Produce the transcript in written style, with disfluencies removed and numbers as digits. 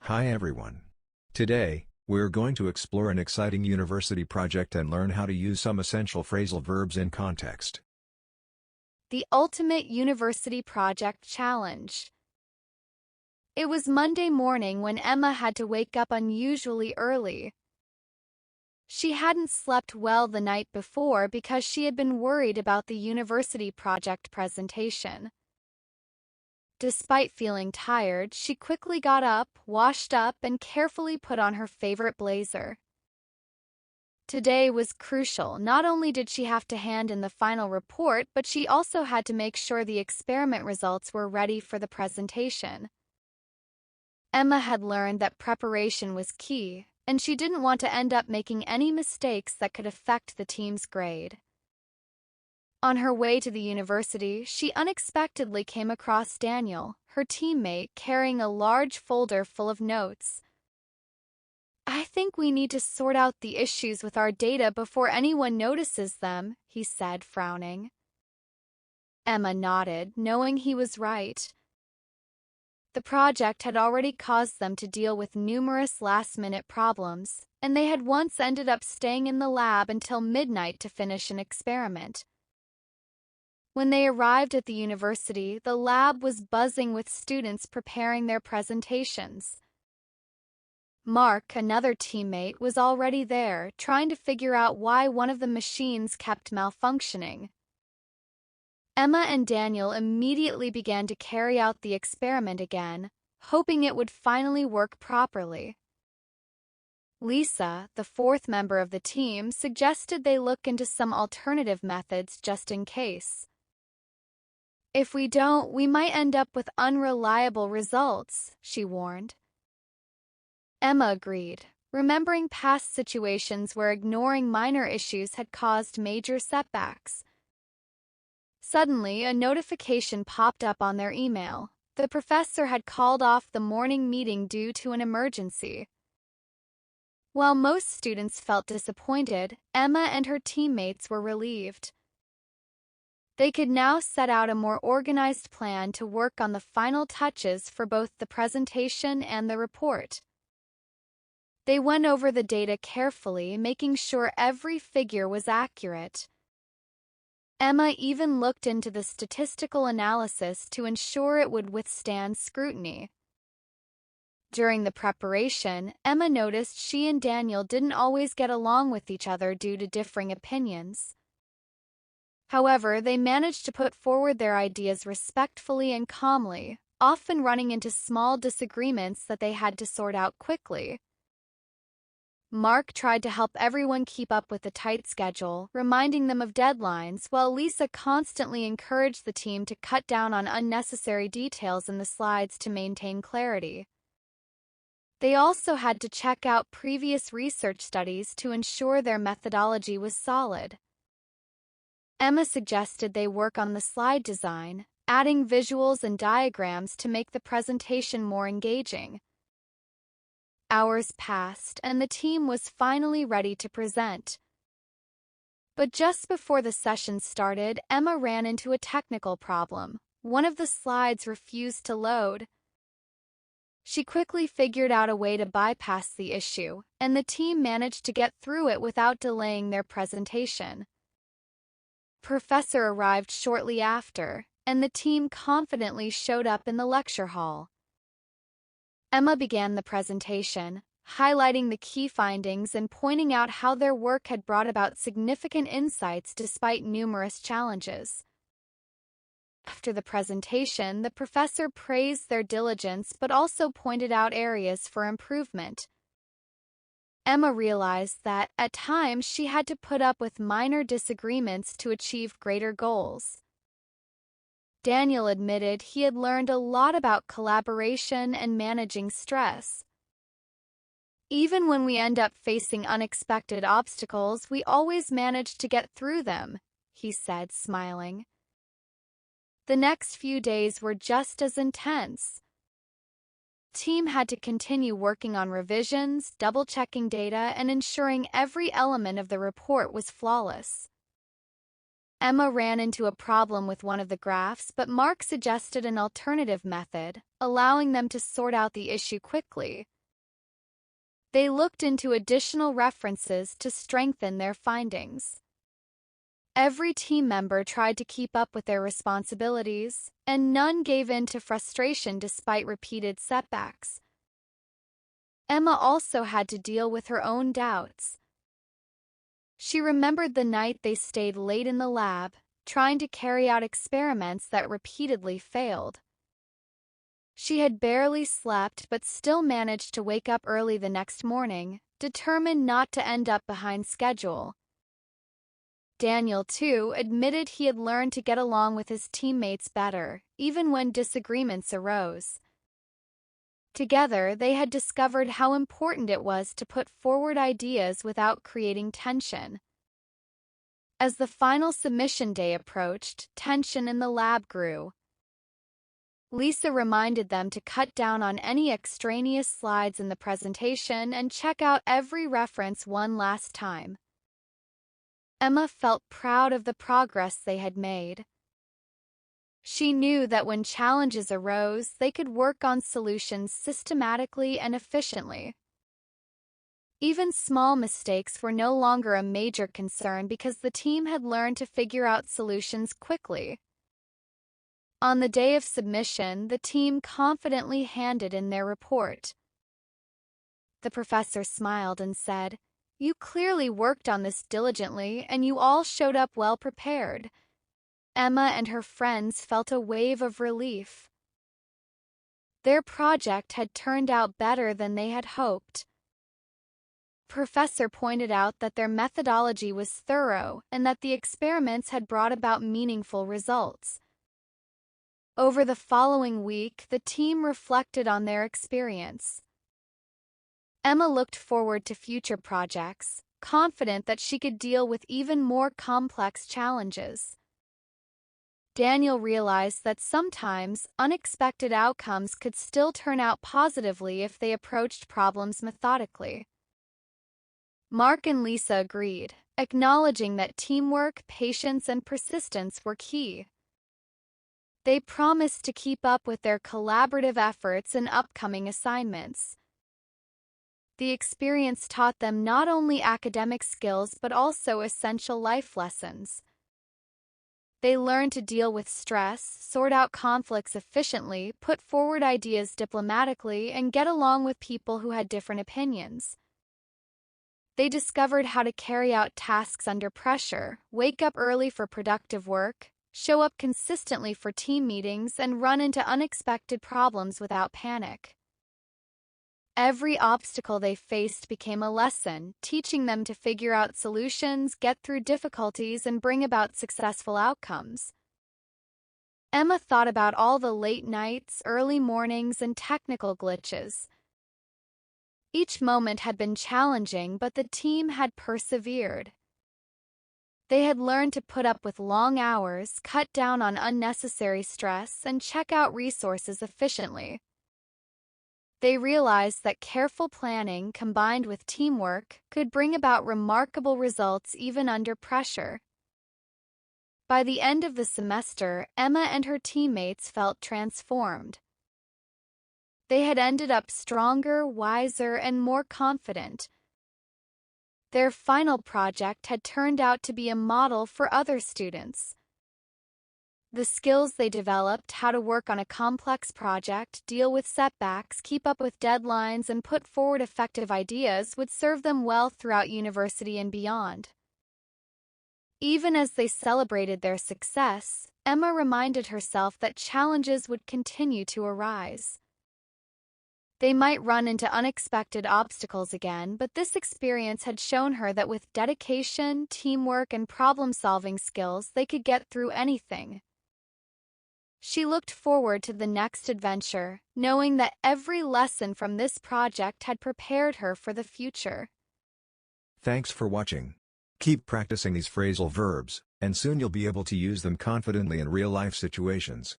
Hi everyone. Today, we're going to explore an exciting university project and learn how to use some essential phrasal verbs in context. The Ultimate University Project Challenge. It was Monday morning when Emma had to wake up unusually early. She hadn't slept well the night before because she had been worried about the university project presentation. Despite feeling tired, she quickly got up, washed up, and carefully put on her favorite blazer. Today was crucial. Not only did she have to hand in the final report, but she also had to make sure the experiment results were ready for the presentation. Emma had learned that preparation was key, and she didn't want to end up making any mistakes that could affect the team's grade. On her way to the university, she unexpectedly came across Daniel, her teammate, carrying a large folder full of notes. "I think we need to sort out the issues with our data before anyone notices them," he said, frowning. Emma nodded, knowing he was right. The project had already caused them to deal with numerous last-minute problems, and they had once ended up staying in the lab until midnight to finish an experiment. When they arrived at the university, the lab was buzzing with students preparing their presentations. Mark, another teammate, was already there, trying to figure out why one of the machines kept malfunctioning. Emma and Daniel immediately began to carry out the experiment again, hoping it would finally work properly. Lisa, the fourth member of the team, suggested they look into some alternative methods just in case. "If we don't, we might end up with unreliable results," she warned. Emma agreed, remembering past situations where ignoring minor issues had caused major setbacks. Suddenly, a notification popped up on their email. The professor had called off the morning meeting due to an emergency. While most students felt disappointed, Emma and her teammates were relieved. They could now set out a more organized plan to work on the final touches for both the presentation and the report. They went over the data carefully, making sure every figure was accurate. Emma even looked into the statistical analysis to ensure it would withstand scrutiny. During the preparation, Emma noticed she and Daniel didn't always get along with each other due to differing opinions. However, they managed to put forward their ideas respectfully and calmly, often running into small disagreements that they had to sort out quickly. Mark tried to help everyone keep up with the tight schedule, reminding them of deadlines, while Lisa constantly encouraged the team to cut down on unnecessary details in the slides to maintain clarity. They also had to check out previous research studies to ensure their methodology was solid. Emma suggested they work on the slide design, adding visuals and diagrams to make the presentation more engaging. Hours passed, and the team was finally ready to present. But just before the session started, Emma ran into a technical problem. One of the slides refused to load. She quickly figured out a way to bypass the issue, and the team managed to get through it without delaying their presentation. Professor arrived shortly after, and the team confidently showed up in the lecture hall. Emma began the presentation, highlighting the key findings and pointing out how their work had brought about significant insights despite numerous challenges. After the presentation, the professor praised their diligence but also pointed out areas for improvement. Emma realized that, at times, she had to put up with minor disagreements to achieve greater goals. Daniel admitted he had learned a lot about collaboration and managing stress. "Even when we end up facing unexpected obstacles, we always manage to get through them," he said, smiling. The next few days were just as intense. The team had to continue working on revisions, double-checking data, and ensuring every element of the report was flawless. Emma ran into a problem with one of the graphs, but Mark suggested an alternative method, allowing them to sort out the issue quickly. They looked into additional references to strengthen their findings. Every team member tried to keep up with their responsibilities, and none gave in to frustration despite repeated setbacks. Emma also had to deal with her own doubts. She remembered the night they stayed late in the lab, trying to carry out experiments that repeatedly failed. She had barely slept but still managed to wake up early the next morning, determined not to end up behind schedule. Daniel, too, admitted he had learned to get along with his teammates better, even when disagreements arose. Together, they had discovered how important it was to put forward ideas without creating tension. As the final submission day approached, tension in the lab grew. Lisa reminded them to cut down on any extraneous slides in the presentation and check out every reference one last time. Emma felt proud of the progress they had made. She knew that when challenges arose, they could work on solutions systematically and efficiently. Even small mistakes were no longer a major concern because the team had learned to figure out solutions quickly. On the day of submission, the team confidently handed in their report. The professor smiled and said, "You clearly worked on this diligently, and you all showed up well prepared." Emma and her friends felt a wave of relief. Their project had turned out better than they had hoped. Professor pointed out that their methodology was thorough and that the experiments had brought about meaningful results. Over the following week, the team reflected on their experience. Emma looked forward to future projects, confident that she could deal with even more complex challenges. Daniel realized that sometimes unexpected outcomes could still turn out positively if they approached problems methodically. Mark and Lisa agreed, acknowledging that teamwork, patience, and persistence were key. They promised to keep up with their collaborative efforts in upcoming assignments. The experience taught them not only academic skills but also essential life lessons. They learned to deal with stress, sort out conflicts efficiently, put forward ideas diplomatically, and get along with people who had different opinions. They discovered how to carry out tasks under pressure, wake up early for productive work, show up consistently for team meetings, and run into unexpected problems without panic. Every obstacle they faced became a lesson, teaching them to figure out solutions, get through difficulties, and bring about successful outcomes. Emma thought about all the late nights, early mornings, and technical glitches. Each moment had been challenging, but the team had persevered. They had learned to put up with long hours, cut down on unnecessary stress, and check out resources efficiently. They realized that careful planning combined with teamwork could bring about remarkable results even under pressure. By the end of the semester, Emma and her teammates felt transformed. They had ended up stronger, wiser, and more confident. Their final project had turned out to be a model for other students. The skills they developed, how to work on a complex project, deal with setbacks, keep up with deadlines, and put forward effective ideas, would serve them well throughout university and beyond. Even as they celebrated their success, Emma reminded herself that challenges would continue to arise. They might run into unexpected obstacles again, but this experience had shown her that with dedication, teamwork, and problem-solving skills, they could get through anything. She looked forward to the next adventure, knowing that every lesson from this project had prepared her for the future. Thanks for watching. Keep practicing these phrasal verbs, and soon you'll be able to use them confidently in real-life situations.